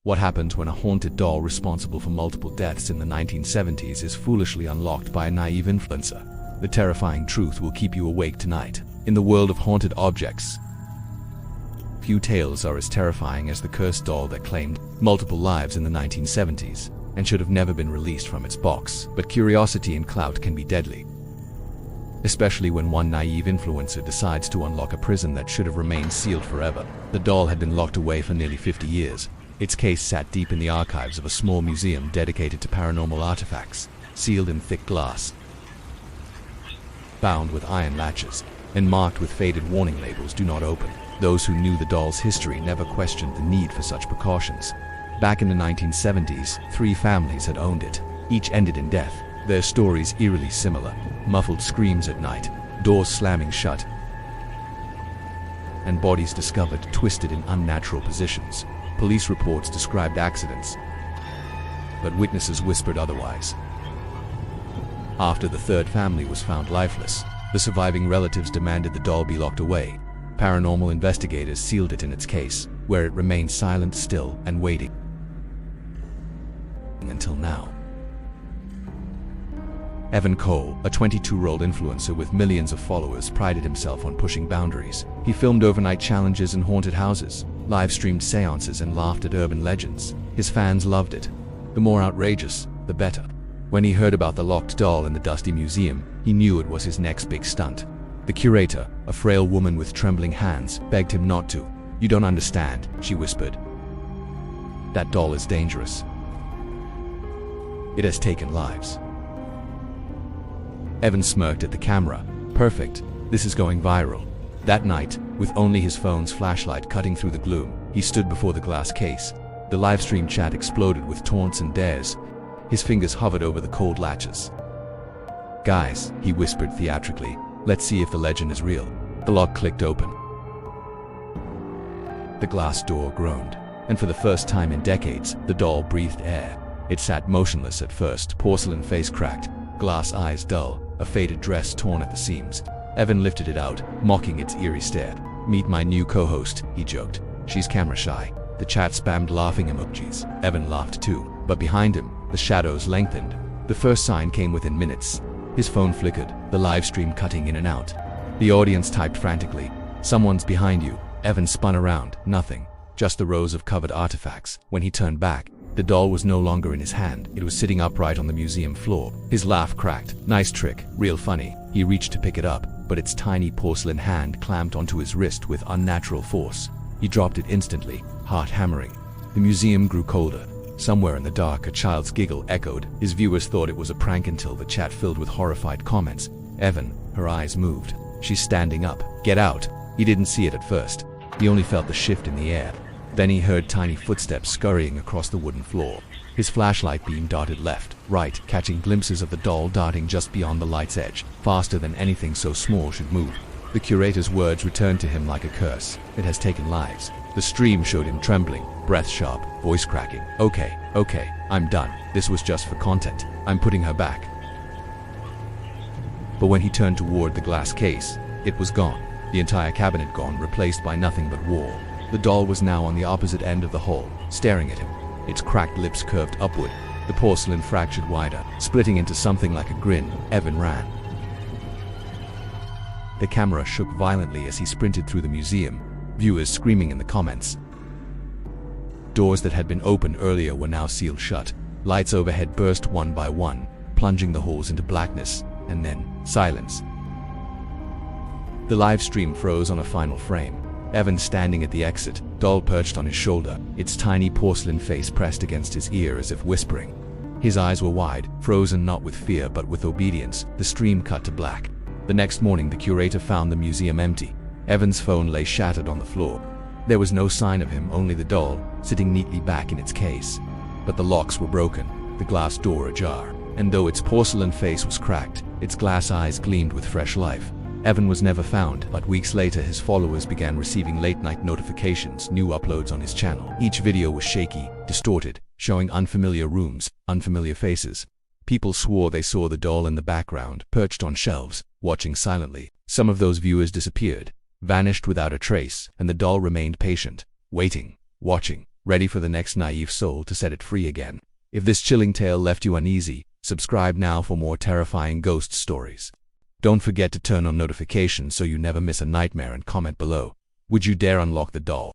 What happens when a haunted doll responsible for multiple deaths in the 1970s is foolishly unlocked by a naive influencer? The terrifying truth will keep you awake tonight. In the world of haunted objects, few tales are as terrifying as the cursed doll that claimed multiple lives in the 1970s and should have never been released from its box. But curiosity and clout can be deadly, especially when one naive influencer decides to unlock a prison that should have remained sealed forever. The doll had been locked away for nearly 50 years. Its case sat deep in the archives of a small museum dedicated to paranormal artifacts, sealed in thick glass, bound with iron latches, and marked with faded warning labels, "Do not open." Those who knew the doll's history never questioned the need for such precautions. Back in the 1970s, 3 families had owned it. Each ended in death. Their stories eerily similar: muffled screams at night, doors slamming shut, and bodies discovered twisted in unnatural positions. Police reports described accidents, but witnesses whispered otherwise. After the 3rd family was found lifeless, the surviving relatives demanded the doll be locked away. Paranormal investigators sealed it in its case, where it remained silent, still, and waiting until now. Evan Cole, a 22-year-old influencer with millions of followers, prided himself on pushing boundaries. He filmed overnight challenges in haunted houses, live-streamed seances, and laughed at urban legends. His fans loved it. The more outrageous, the better. When he heard about the locked doll in the dusty museum, he knew it was his next big stunt. The curator, a frail woman with trembling hands, begged him not to. "You don't understand," she whispered. "That doll is dangerous. It has taken lives." Evan smirked at the camera. "Perfect. This is going viral." That night, with only his phone's flashlight cutting through the gloom, he stood before the glass case. The livestream chat exploded with taunts and dares. His fingers hovered over the cold latches. "Guys," he whispered theatrically, "let's see if the legend is real." The lock clicked open. The glass door groaned, and for the first time in decades, the doll breathed air. It sat motionless at first, porcelain face cracked, glass eyes dull, a faded dress torn at the seams. Evan lifted it out, mocking its eerie stare. "Meet my new co-host," he joked. "She's camera shy." The chat spammed laughing emojis. Evan laughed too, but behind him, the shadows lengthened. The first sign came within minutes. His phone flickered, the live stream cutting in and out. The audience typed frantically, "Someone's behind you." Evan spun around. Nothing. Just the rows of covered artifacts. When he turned back, the doll was no longer in his hand. It was sitting upright on the museum floor. His laugh cracked. "Nice trick. Real funny." He reached to pick it up, but its tiny porcelain hand clamped onto his wrist with unnatural force. He dropped it instantly, heart hammering. The museum grew colder. Somewhere in the dark, a child's giggle echoed. His viewers thought it was a prank until the chat filled with horrified comments. Evan, her eyes moved. "She's standing up. Get out." He didn't see it at first. He only felt the shift in the air. Then he heard tiny footsteps scurrying across the wooden floor. His flashlight beam darted left, right, catching glimpses of the doll darting just beyond the light's edge, faster than anything so small should move. The curator's words returned to him like a curse. "It has taken lives." The stream showed him trembling, breath sharp, voice cracking. Okay, I'm done. This was just for content. I'm putting her back." But when he turned toward the glass case, it was gone. The entire cabinet gone, replaced by nothing but wall. The doll was now on the opposite end of the hall, staring at him. Its cracked lips curved upward. The porcelain fractured wider, splitting into something like a grin. Evan ran. The camera shook violently as he sprinted through the museum, viewers screaming in the comments. Doors that had been opened earlier were now sealed shut. Lights overhead burst one by one, plunging the halls into blackness, and then silence. The live stream froze on a final frame. Evan standing at the exit, doll perched on his shoulder, its tiny porcelain face pressed against his ear as if whispering. His eyes were wide, frozen not with fear but with obedience. The stream cut to black. The next morning the curator found the museum empty. Evan's phone lay shattered on the floor. There was no sign of him, only the doll, sitting neatly back in its case. But the locks were broken, the glass door ajar, and though its porcelain face was cracked, its glass eyes gleamed with fresh life. Evan was never found, but weeks later his followers began receiving late-night notifications, new uploads on his channel. Each video was shaky, distorted, showing unfamiliar rooms, unfamiliar faces. People swore they saw the doll in the background, perched on shelves, watching silently. Some of those viewers disappeared, vanished without a trace, and the doll remained patient, waiting, watching. ready for the next naive soul to set it free again. If this chilling tale left you uneasy, subscribe now for more terrifying ghost stories. Don't forget to turn on notifications so you never miss a nightmare, and comment below. Would you dare unlock the doll?